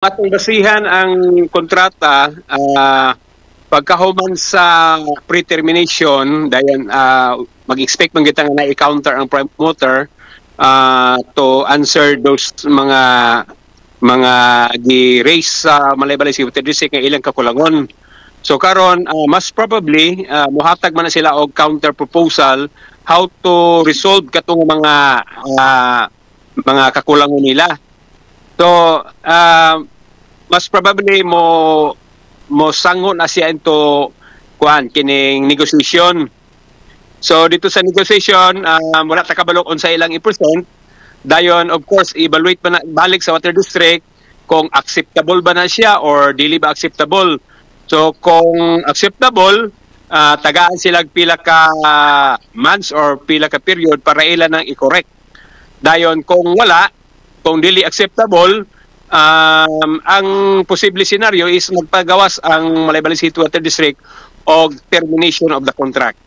Atong basihan ang kontrata pagkahuman sa pre-termination dayon mag-expect man kita nga na-counter ang promoter to answer those mga gi-raise sa Malaybalay City District nga ilang kakulangon. So karon mas probably muhatag man na sila og counter proposal how to resolve katong mga kakulangon nila. So, mas probably mo sangon na siya into kining negotiation. So, dito sa negotiation, wala ta kabalok on sa ilang i-present. Dayon, of course, evaluate pa na balik sa Water District kung acceptable ba na siya or dili ba acceptable. So, kung acceptable, tagaan sila pila ka months or pila ka period para ila nang i-correct. Dayon, kung wala, kung dili acceptable, ang posible scenario is magpagawas ang Malaybalay City Water District o termination of the contract.